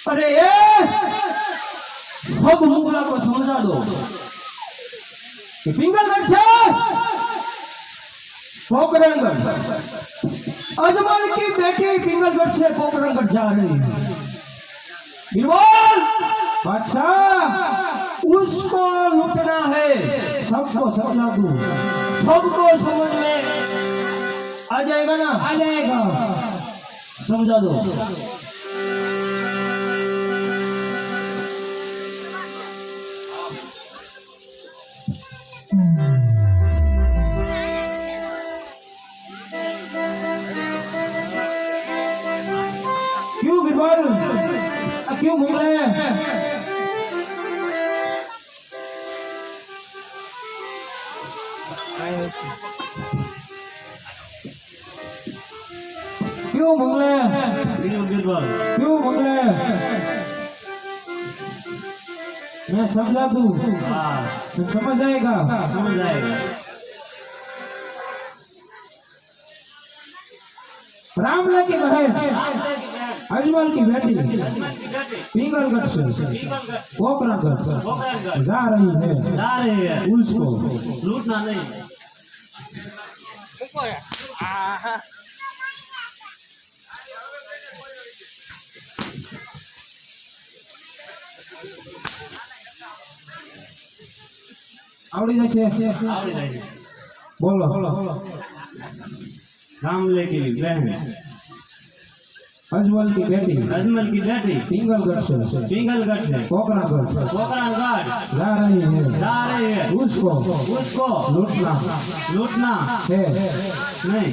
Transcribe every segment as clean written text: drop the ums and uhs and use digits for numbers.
अरे ये सब मुगला को समझा दो कि पिंगलगढ़ से पोखरणगढ़ अजमल की बेटी पिंगलगढ़ से पोखरणगढ़ जा रही है। बिरबल अच्छा उसको लूटना है। सबको समझा दो, सबको समझ में आ जाएगा ना? आ जाएगा, समझा दो। क्यों बिरबल, क्यों भूल रहे हैं? क्यों मंगले? क्यों मंगले? मैं समझा दूं, तो समझ आएगा। समझ आएगा। रामला की बहन अजमल की बेटी पिंगलगढ़ से पोखरणगढ़ जा रही है। उसको लूटना नहीं। आवड़ी जाए बोलो। रामले की बहन अजमल की बेटी पिंगलगढ़ से पोखरणगढ़ जा रही है। उसको लूटना है नहीं।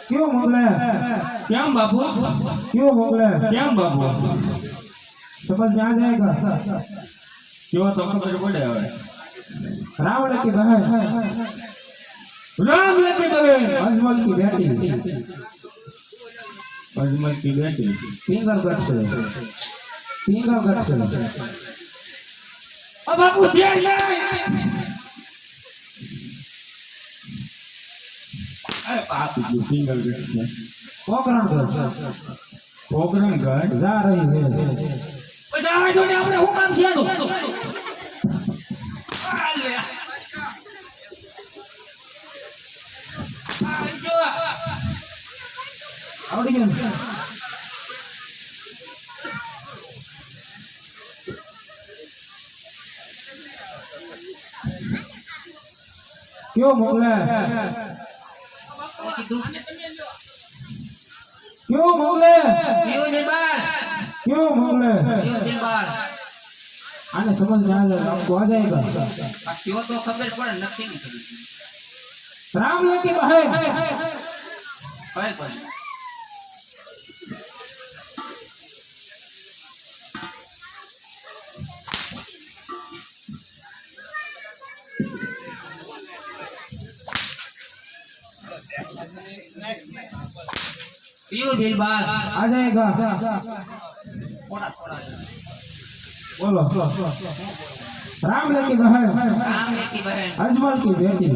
क्यों मोगले? क्या बाबू? क्यों मोगले? क्या बाबू? समझ में आ जाएगा। क्यों तो खबर पड़े? रावण की बहन अजमल की बेटी पिंगलगढ़ से अब बाबू आप पिंगलगढ़ से पोखरणगढ़ जा रही है। આપણે હું કામ છે એનું? आवड़ी गया। क्यों मोगले? क्यों मोगले? क्यों मोगले? आने समझ में आ जाएगा, आपको आ जाएगा। क्यों तो खबर पड़े नक्की नहीं करी। रामला की बहन क्यों बिलबाल आ जाएगा। बोलो। रामला की बहन अजमल की बेटी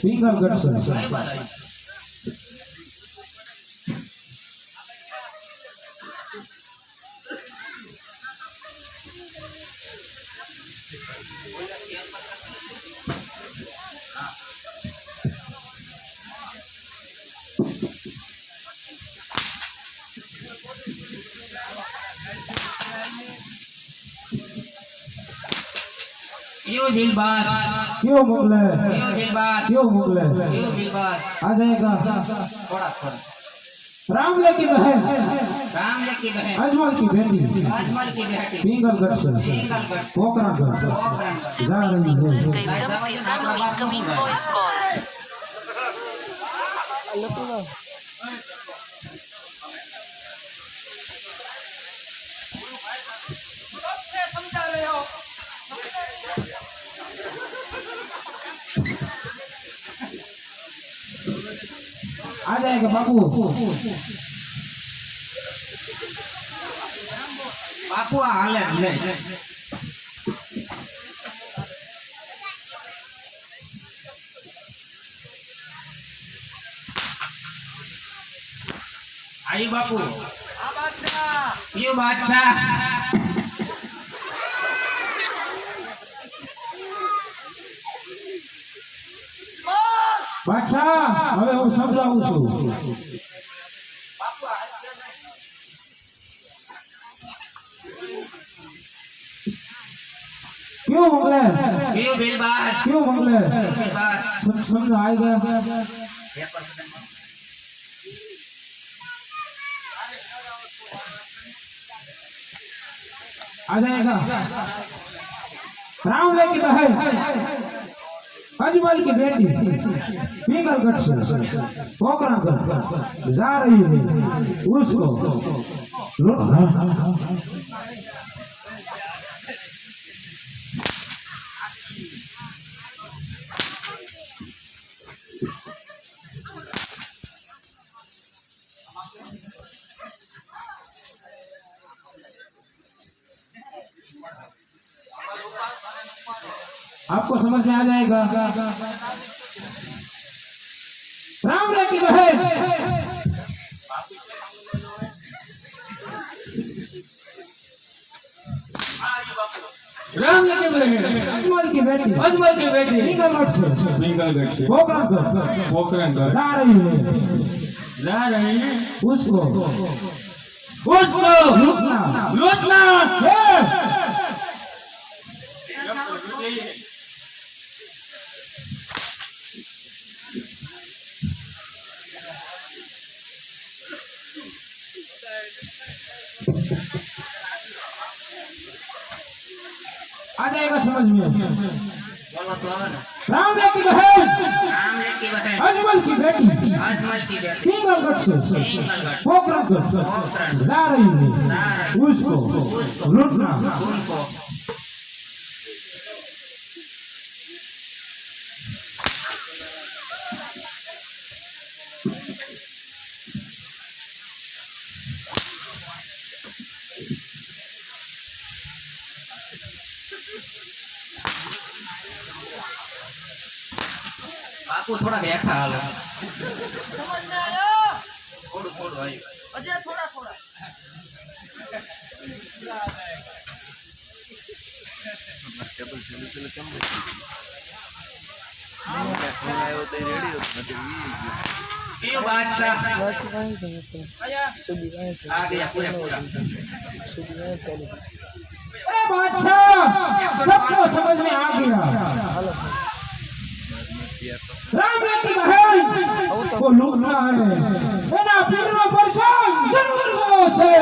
पिंगलगढ़ से क्यों बिलबाल? क्यों मोगले? क्यों बिलबाल? क्यों मोगले? क्यों बिलबाल? आ जाएगा। थोड़ा रामला की बहन अजमल की बेटी पिंगलगढ़ से पोखरणगढ़ जा रही है। Madam Sisano incoming voice call. समझा रहे हो? आ जाएगा बापू। બાપુ આ હાલે જ નહીં. આયુ બાપુ. યું બાદશાહ. બાદશાહ હવે હું સમજાવું છું. क्यों मंगले? યું બિલબાદ. क्यों मंगले? બિલબાદ. समझ आ गया? आ जाएगा। राम की बहन अजमल की बेटी पीगलगढ़ से पोखरागढ़ जा रही है, उसको लूटना। आपको समझ में आ जाएगा। राम की बहन राम की बहन अजमल की बेटी पीगलगढ़ से पोखरागढ़ जा रही है, उसको लूटना है। आ जाएगा समझ में। બોલો તો આવે ને. राम की बहन રામ લેકી બહેન. अजमल की बेटी અજમલ की बेटी. पीगलगढ़ से પીગલગઢ. पोखरागढ़ जा रही है, उसको लूटना। ઉनको. બાપુ થોડા બેઠા હાલો. થોડું થોડું આવ્યું. યું બાદશાહ. આ ગયા પૂરા પૂરા. अरे बादशाह सबको समझ में आ गया। राम की बहन को लूटना है, ना पीरों पर जंगलों से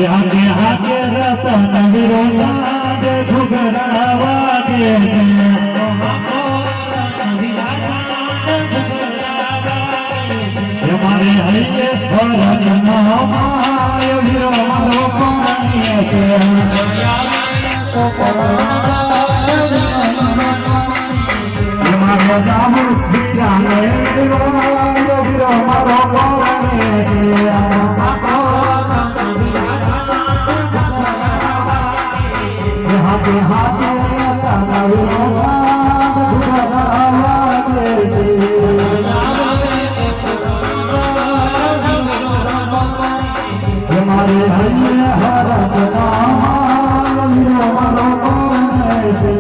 हाथे हाथे रतन विरोसा घुघरावा માય વીરો મારો પરણીએ છે મારો જામુ વીરાને વીરો મારો પરણીએ છે હાથે હાથે તારા વીરો સાથ ભુગરાવા દે છે મારે હરિય હરત નામ વીરો મારો પરણીએ છે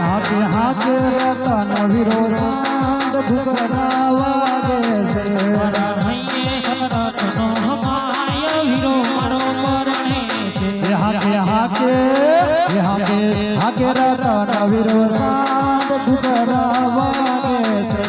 હાથે હાથે રતન વીરો સાથ ભુગરાવા દે છે હાથે હાથે હાથે રતન વીરો સાથ ભુગરાવા દે છે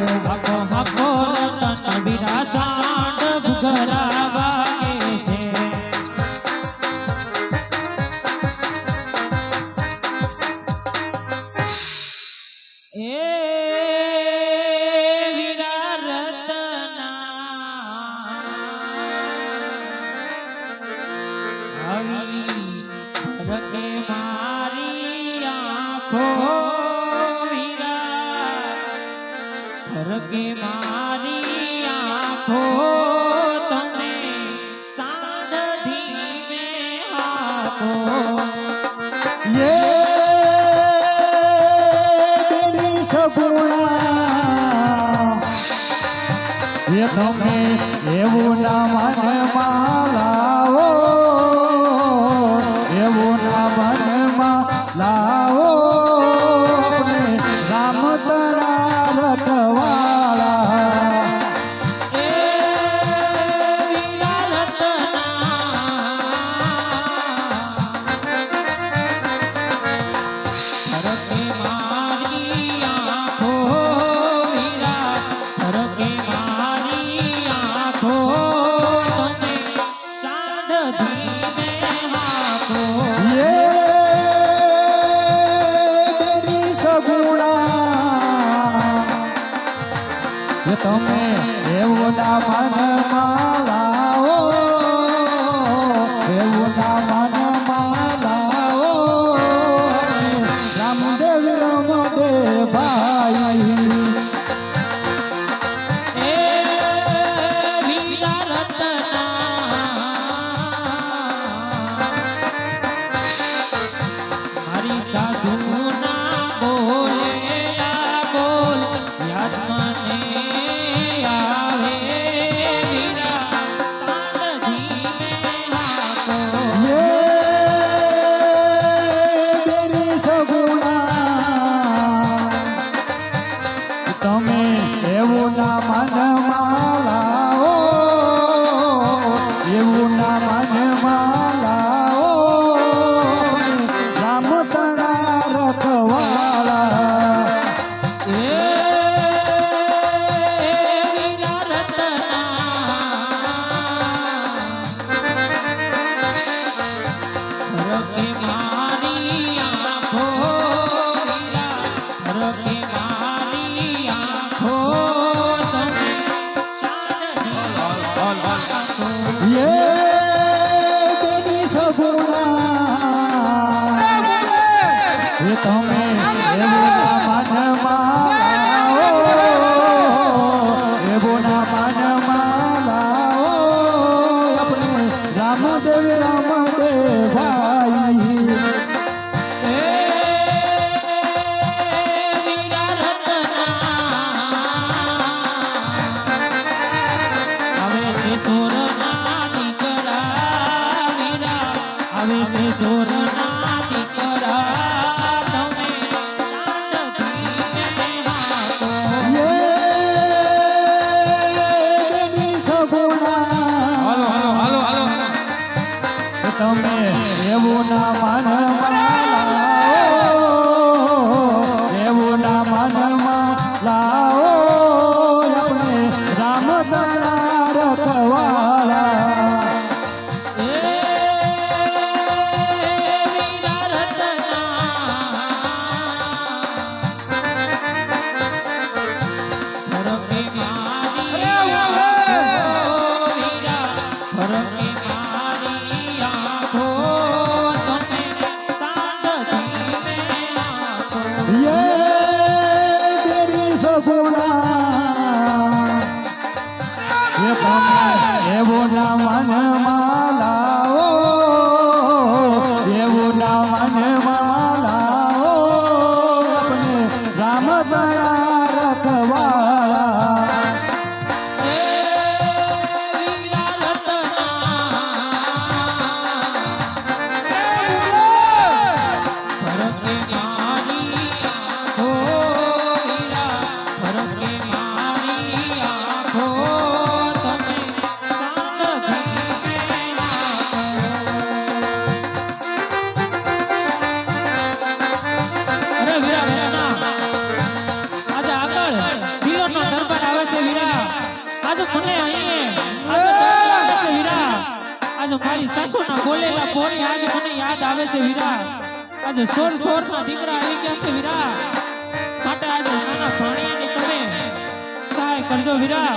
રગે મારી આંખો તમે સાંધથી મેં આપો ये तेरी सगुणा ये તમે એવું ના મનમાં લાવો એવું ના મનમાં લાવો રામ તરા રખવાળા તમે એવું ના મનમાં લાવો એવું ના મનમાં લાવો રામદેવ રમદેવ ભાઈ મારી સાસુ ના બોલે બોલ યાદ મને તમે એવું ના મનમાં લાવો એવું ના મનમાં લાવો રામ તણા રખવાળા તમે એવું ના મનમાં લાવો એવું ના મનમાં લાવો આપણે રામદેવ ભાઈ સોરના દીકરા તમે આજે મારી સાસુના બોલેલા પોરી આજે મને યાદ આવે છે વીરા. આજે સોર સોરના દીકરા આવી ગયા છે વીરા. માટે આજે નાના ભાણિયાની તમે સહાય કરજો વીરા.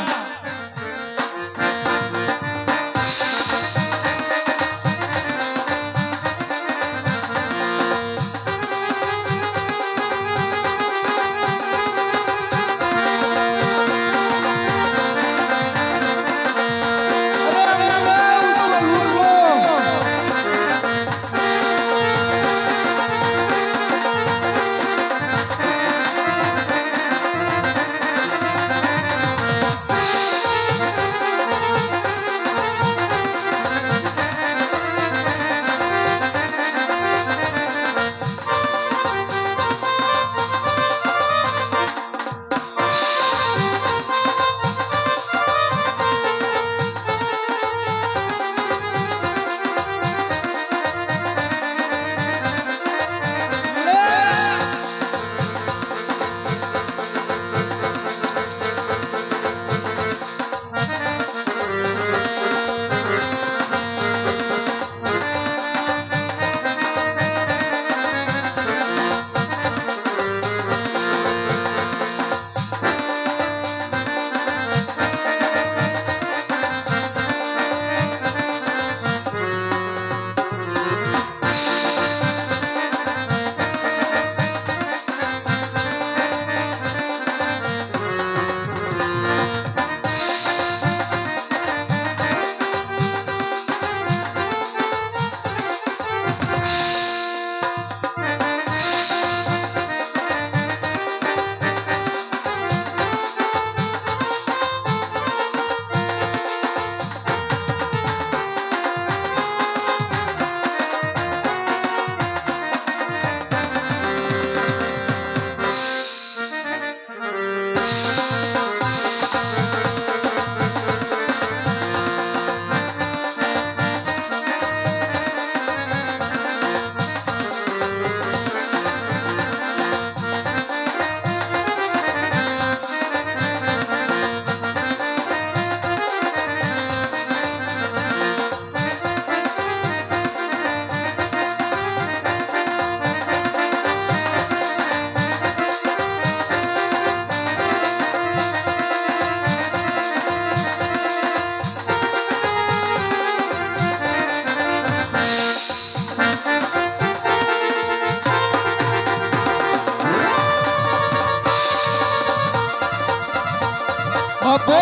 બાપો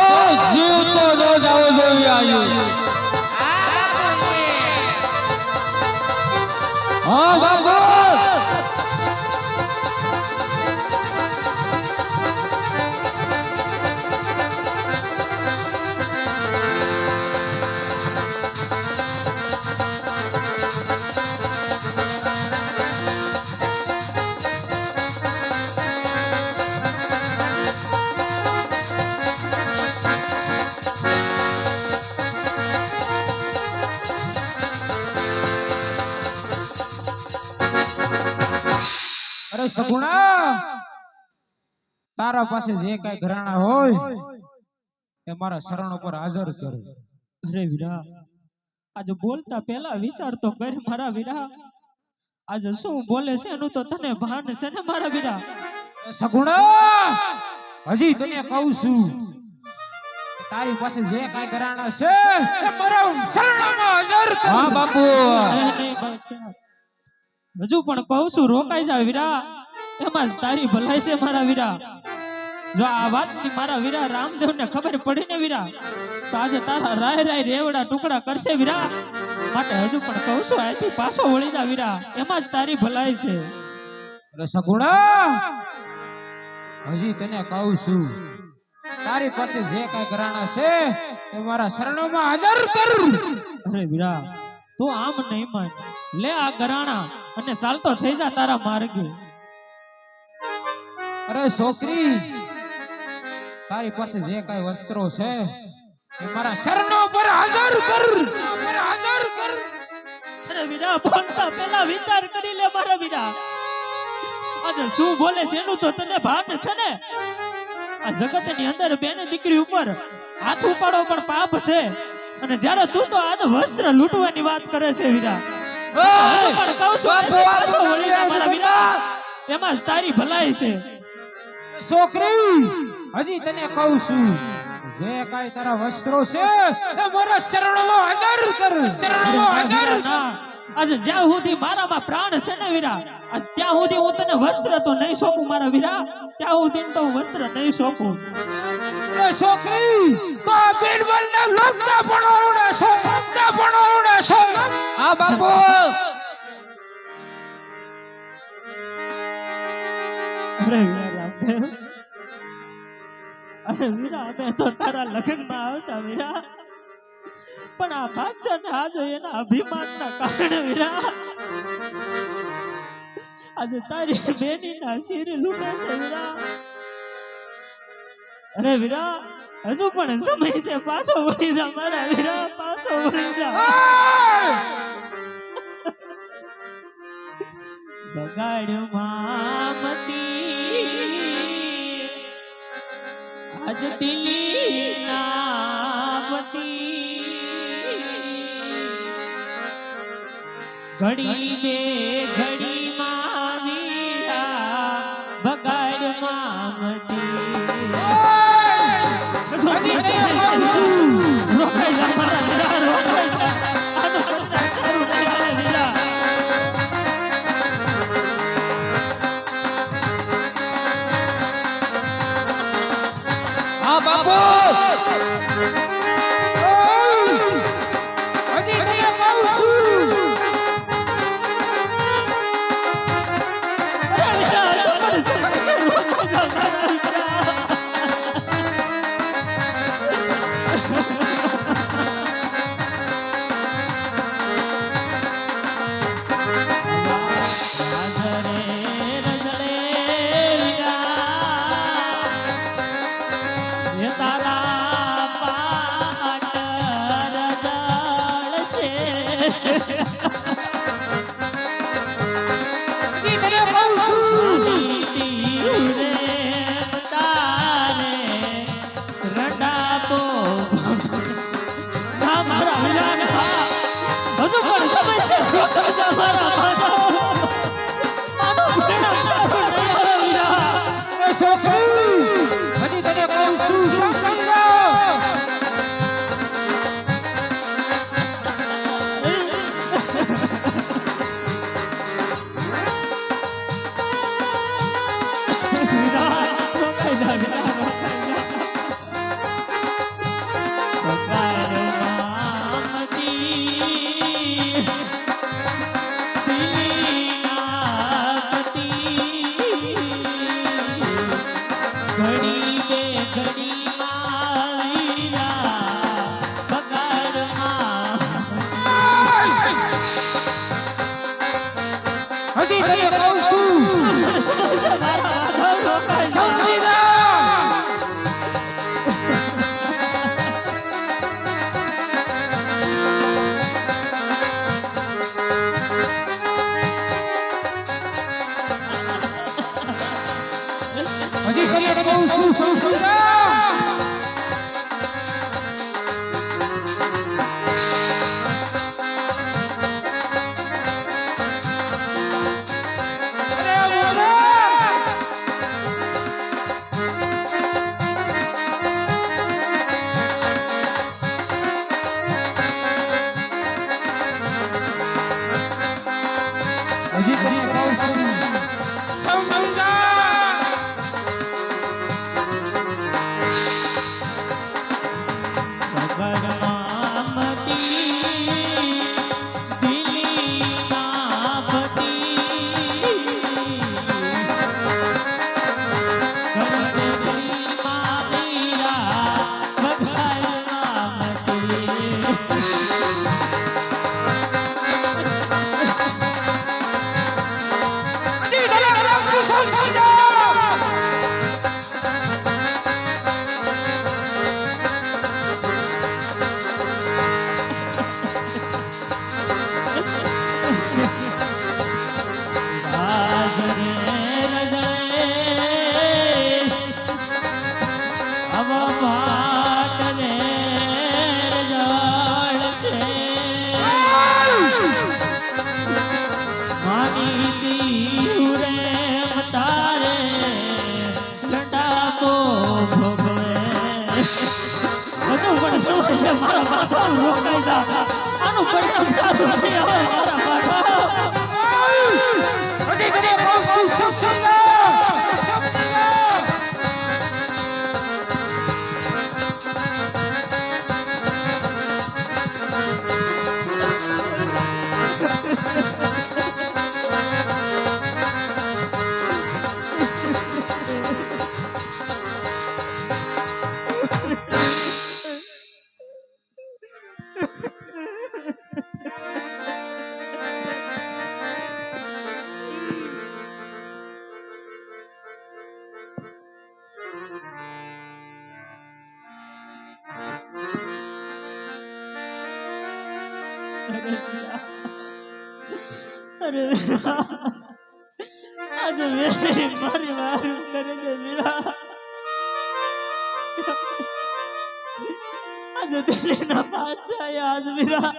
જીવ તો જો જાવ જોઈ આવ્યું. હા બાપુ અરે સગુણા તારા પાસે જે કઈ ઘરાણા હોય એ મારા શરણ ઉપર હાજર કર. અરે વીરા, આજે બોલતા પહેલા વિચાર તો કર મારા વીરા. આજે શું બોલે છે એનું તો તને ભાન છે ને મારા વીરા. સગુણા હજી તને કહું છું તારી પાસે જે કઈ ઘરાણા છે એ મારા શરણમાં હાજર કર. હા બાપુ હજુ પણ કહું છું રોકાઈ જા વીરા. એમાં જ તારી ભલાઈ છે મારા વીરા. જો આ વાતની મારા વીરા રામદેવ ને ખબર પડી ને વીરા તો આજે તારા રાય રાય રેવડા ટુકડા કરશે વીરા. માટે હજુ પણ કહું છું અહીંથી પાછો વળી જા વીરા. એમાં જ તારી ભલાઈ છે. અરે સગુણા હજી તને કહું છું તારી પાસે જે કઈ ઘરાણા છે એ મારા શરણોમાં હાજર કર. અરે વીરા, તું આમ નહીં માન. લે આ ગરાણા અને ચાલતો થઈ જા તારા માર્ગે. અરે છોકરી તારી પાસે જે કઈ વસ્ત્રો છે એ મારા શરણો પર હાજર કર. હાજર કર. અરે વીરા, બોલતા પહેલા વિચાર કરી લે મારા વીરા. આજે શું બોલે છે એનું તો તને ભાન છે ને. આ જગતની અંદર બેન દીકરી ઉપર હાથ ઉપાડો પણ પાપ છે. અને જ્યારે તું તો આને વસ્ત્ર લૂંટવાની વાત કરે છે વીરા. ઓય! પણ કહું છું, બાપુ, આજે આ પાછો તો વળી જા નથી મારા વીરા. એમાં જ તારી ભલાઈ છે. છોકરી હજી તને કહું છું જે કાંઈ તારા વસ્ત્રો છે એ મારા શરણમાં હાજર કર, શરણમાં હાજર કર. ના, આજે જ્યાં સુધી મારામાં પ્રાણ છે ને વીરા, આ ત્યાં સુધી હું તને વસ્ત્ર તો નહીં સોંપું મારા વીરા. ત્યાં સુધી તો હું વસ્ત્ર નહીં સોંપું. એ છોકરી તો આ બિનબલને લગતા પણ આવડે છે, લગતા પણ આવડે છે. હા બાપુ. અરે વીરા રામદેવ, અરે વીરા, અમે તો તારા લગ્નમાં આવતા વીરા, પણ આ બાદશાહને આજે એના અભિમાનના કારણે વીરા આજે તારી બેનીના શિર લૂંટે છે વીરા. અરે વીરા, હજુ પણ સમય છે, પાછો વળી જા મારા વીરા, પાછો વળી જા. બગાડમાં મતી આજ દિલી ના પતી, ઘડી બે ઘડી માં વીરા બગાડમાં મતી. રોકાઈ જા મારા વીરા, રોકાઈ જા. આનો કરતા સારું નહીં મારા વીરા. હા બાપુ. હજી તને કહું છું અરે વીરા, તો પણ રોકાઈ જા મારા વીરા. હજી તને કહું છું એ છોકરી હજી તને કહું છું સત્સંગ. હજી તને કહું છું સમજી જા. હજી તને કહું છું સમજી જા. હજી તને કહું છું સમજી જા. મારા બાપા રોકાઈ જા આનું પરિણામ સારું નહીં આવે મારા બાપા હજી તને કહું છું સમજા અરે વીરા આજે વેરી મારી વારું કરે છે વીરા આજે દિલ્હીના બાદશાહ આજ વીરા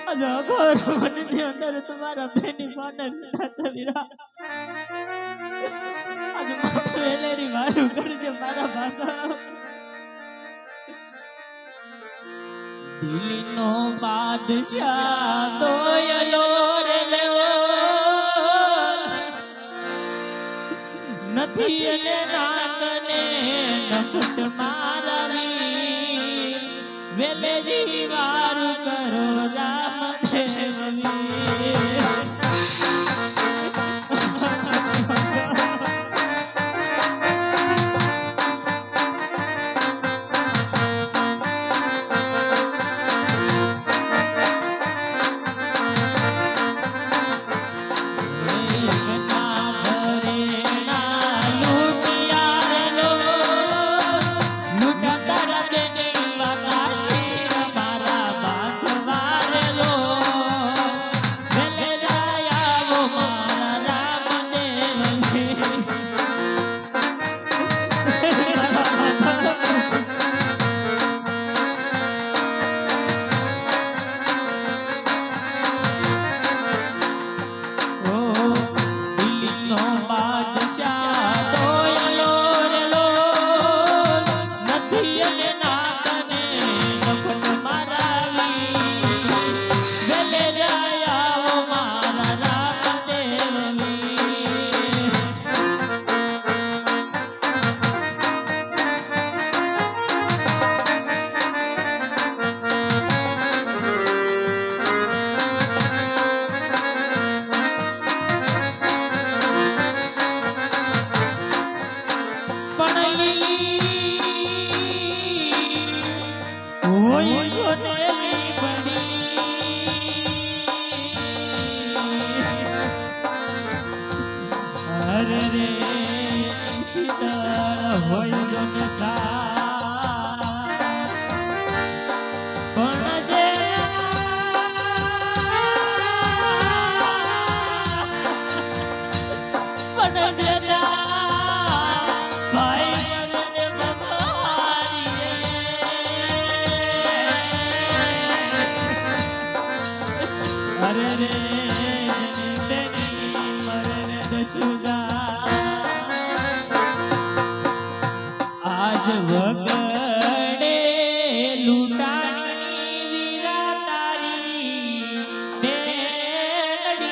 આજે અઘોર વનની અંદર તમારા બેની માને વિના છે વીરા આજે મારું વેલેરી વારું કરે છે મારા બાપા દિલનો બાદશાહ દોયલો રે લેવો નથી એને નાકને નફટ મારવી વેલેરી વાર કરો રામદેવ આજ વગડે લૂંટાણી વીરા તારી બેડી રે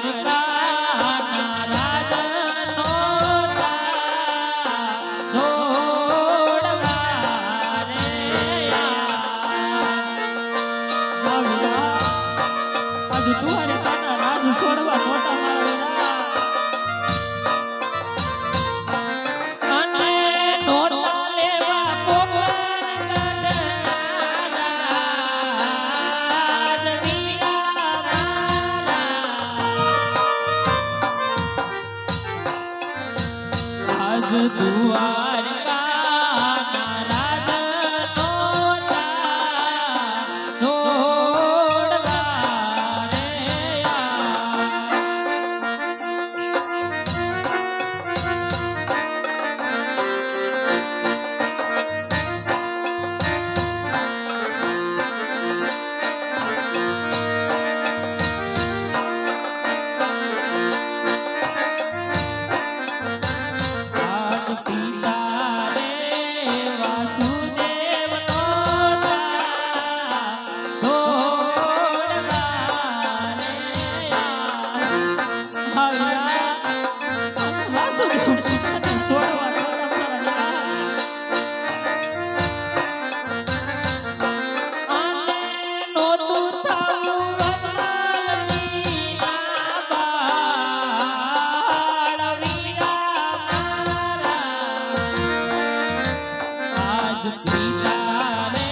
દ્વારકા ના રાજનો દ્વારિકાના રાજ છોડવા નહોતા મારા વીરા. અને નહોતા લેવા પોપટ રાજ વીરા મારા. આજ દ્વારિકાના રાજ નહોતા છોડવા રે આજ પિતા રે વાસુદેવ નહોતા છોડવા રે વાસુદેવ પિતાને છોડવા નહોતા મારા વીરા. અને નહોતું થવું વચનજીના બાળ વીરા મારા. આજ પિતા રે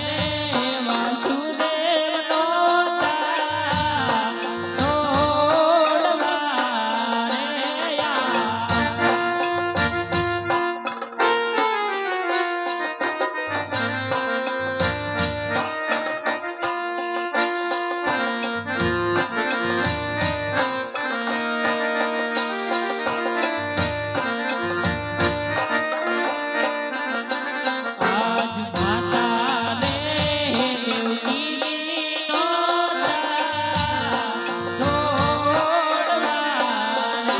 વાસુદેવ નહોતા છોડવા રે આજ માતા રે દેવકીજી નહોતા છોડવા રે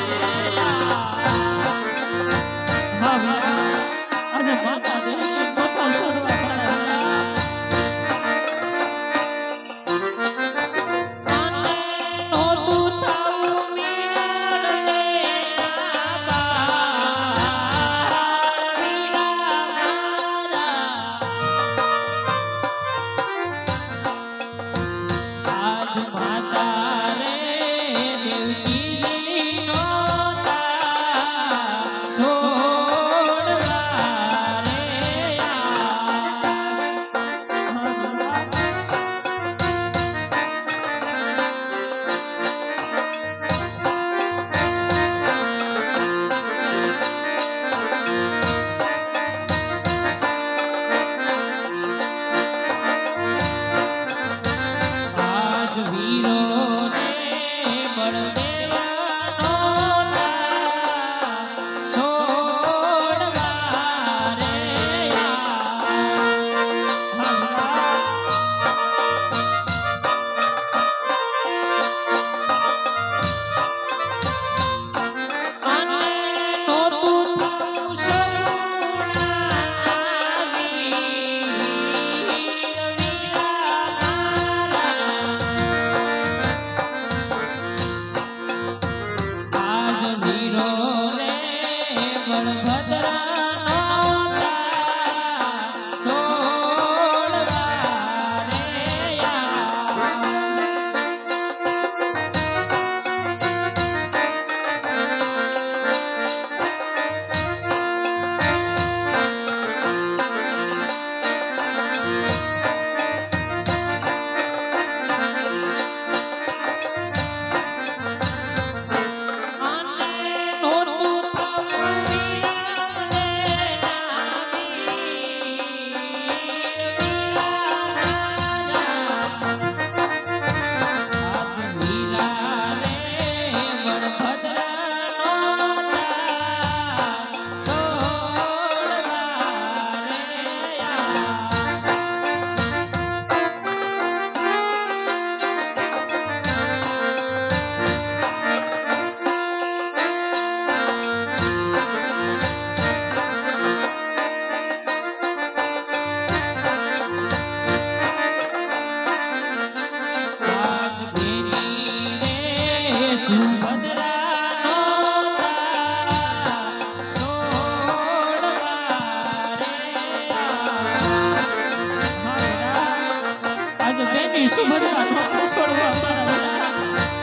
આજે માતા દેવકી નહોતા છોડવા મારા વીરા. અને નહોતું થવું મિલન લેના બાળ વીરા મારા. આજ માતા રે દેવકીજી નહોતા છોડવા રે આજ વીરો રે બળદેવા નહોતા છોડવા રે અને નહોતું થવું સગુણા વીર વીરા મારા. આજ વીરો રે બળભદ્ર નહોતા છોડવા રે અને નહોતું થવું સુભદ્રા છોડવા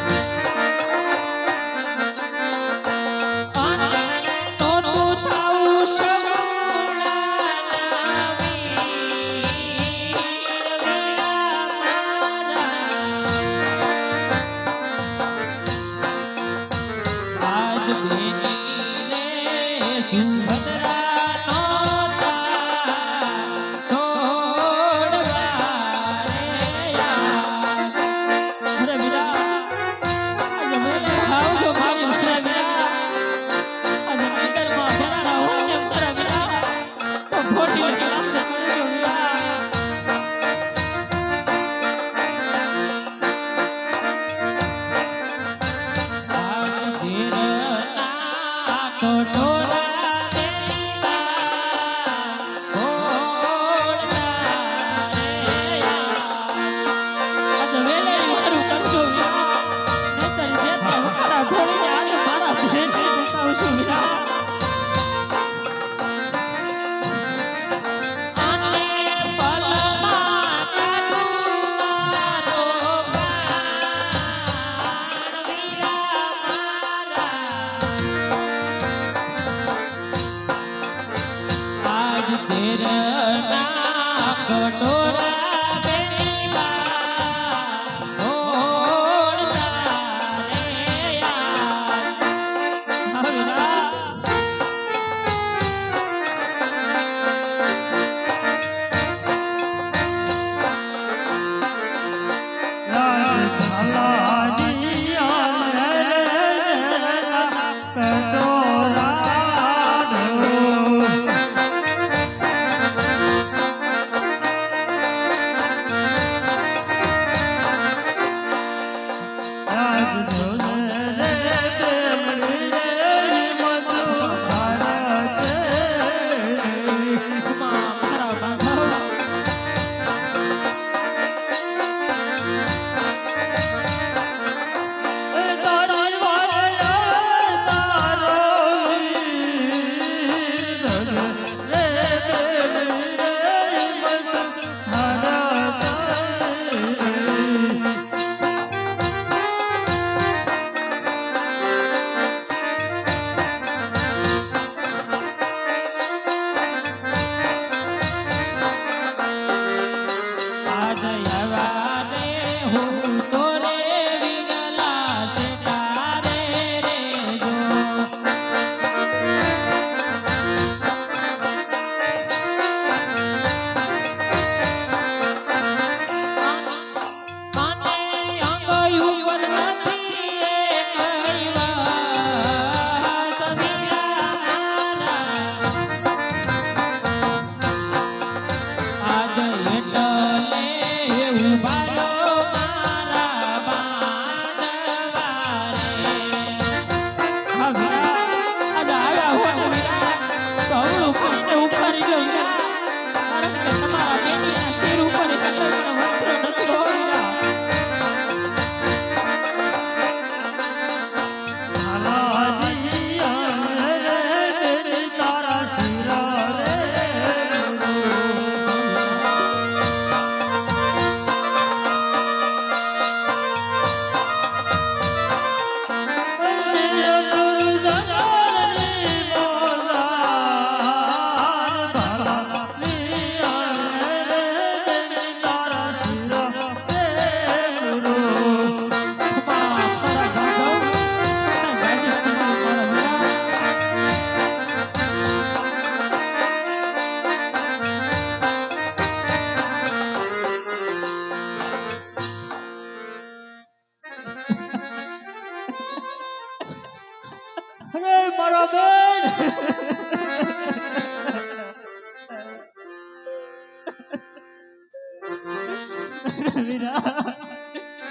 વીરા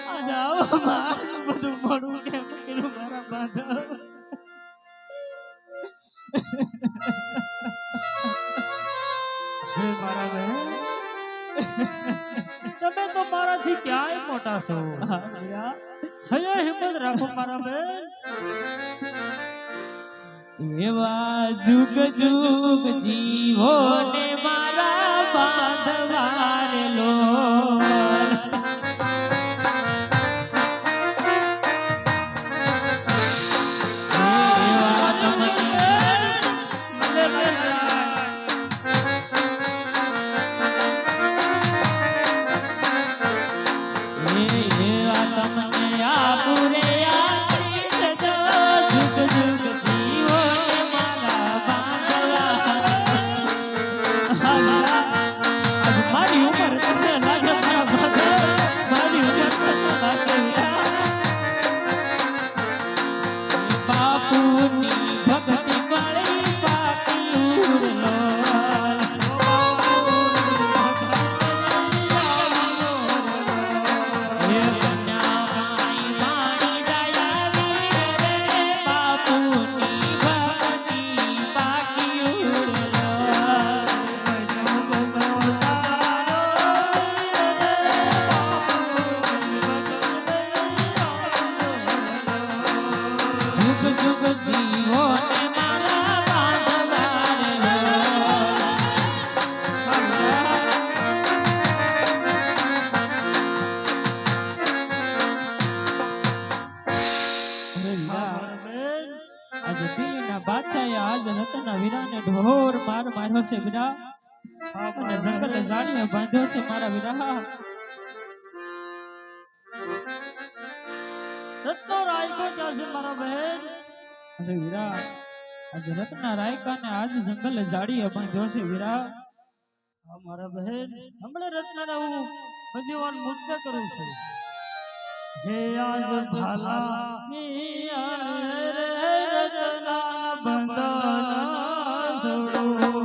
આ જાઓ મારું બધું મોડું કેમ કર્યું મારા બાંધવ હે મારા બહેન તમે તો મારાથી ક્યાંય મોટા છો વીરા હૈયા હિંમત રાખો મારા બહેન એવા જુગ જુગ જીવો ને મારા બાંધવારે લો ઢોર માર માર્યો છે વીરા અને જંગલ જાળીએ બાંધ્યો છે મારા વીરા રત્નો રાયકો ક્યાં છે મારા બહેન અરે વીરા આજ રત્ના રાયકા ને આજ જંગલ જાળીએ બાંધ્યો છે વીરા હા મારા બહેન હમણાં રત્ના હું બંદીવાન મુક્ત કરું છું હે આજ ભાલા રતના બંધન છોડો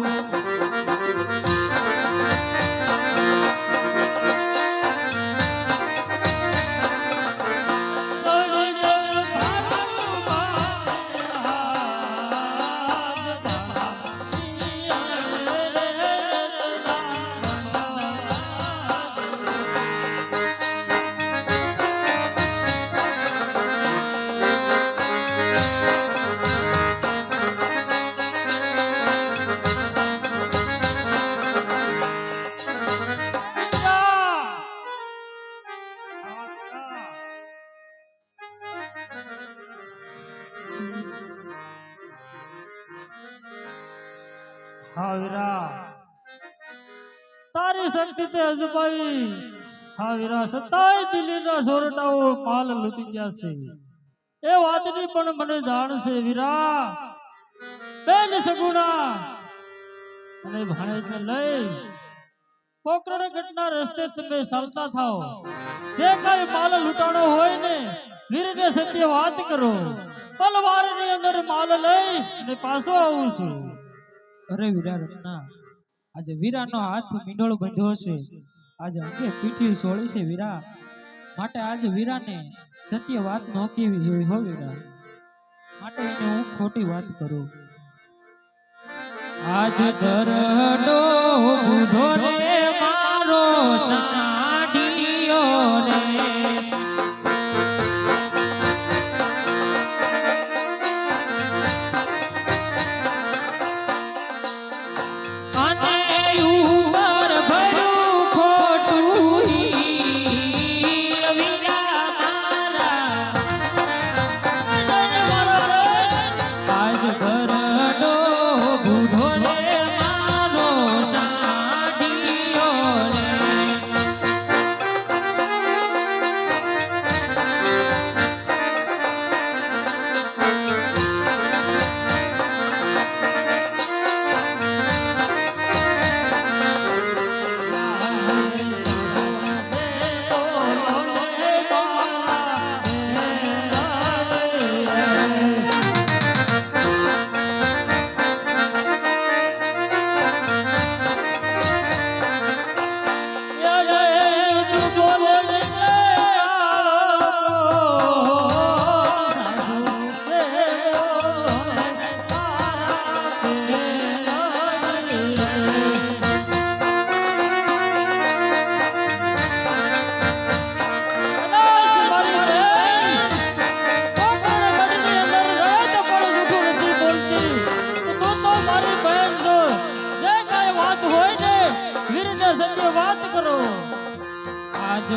હા વીરા તારી શક્તિ તે અજમાવી હા વીરા સતાય દિલ્હીના સોરટાઓ માલ લૂટી ગયા છે એ વાતની પણ મને જાણ છે વીરા બેન સગુણા અને ભાણેજને લઈ પોકરણ ઘટના રસ્તે તમે ચાલતા થાઓ જે કઈ માલ લૂંટાણો હોય ને વીરને સત્ય વાત કરો પલવારની અંદર માલ લઈ અને પાછો આવું છું અરે વીરા રત્ના આજે વીરાનો હાથ મીંડોળ બંધ્યો છે આજે અંગે પીઠી સોળી છે વીરા માટે આજે વીરાને સત્ય વાત ન કહેવી જોઈએ હો વીરા માટે એને હું ખોટી વાત કરું આજ ધરડો બુધો રે મારો સાડીયો રે વાત કરો આજ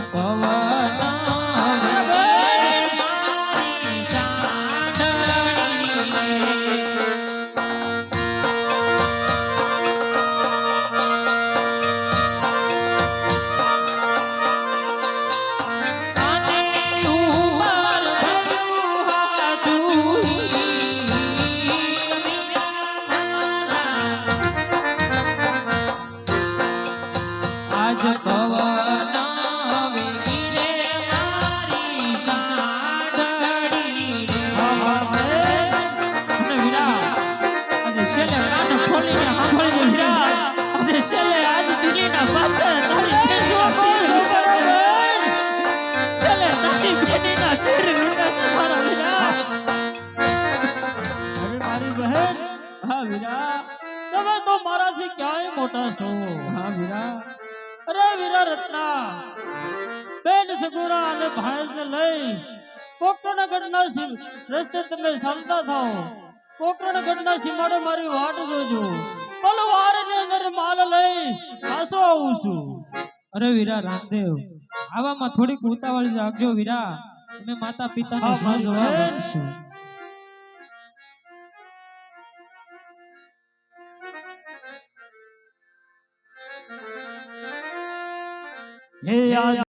તમે તો મારાથી ક્યાંય મોટા છો હા વીરા અરે વીરા રત્ના બેન સગુણા અને ભાણેજને લઈ પોકરણગઢના રસ્તે તમે ચાલતા થાઓ પોકરણગઢના સીમાડે મારી વાટ જોજો પલવારની અંદર માલ લઈ પાછો આવું છું અરે વીરા રામદેવ આવામાં થોડીક ઉતાવળ રાખજો વીરા અમે માતા પિતાને શું જવાબ આપીશું હે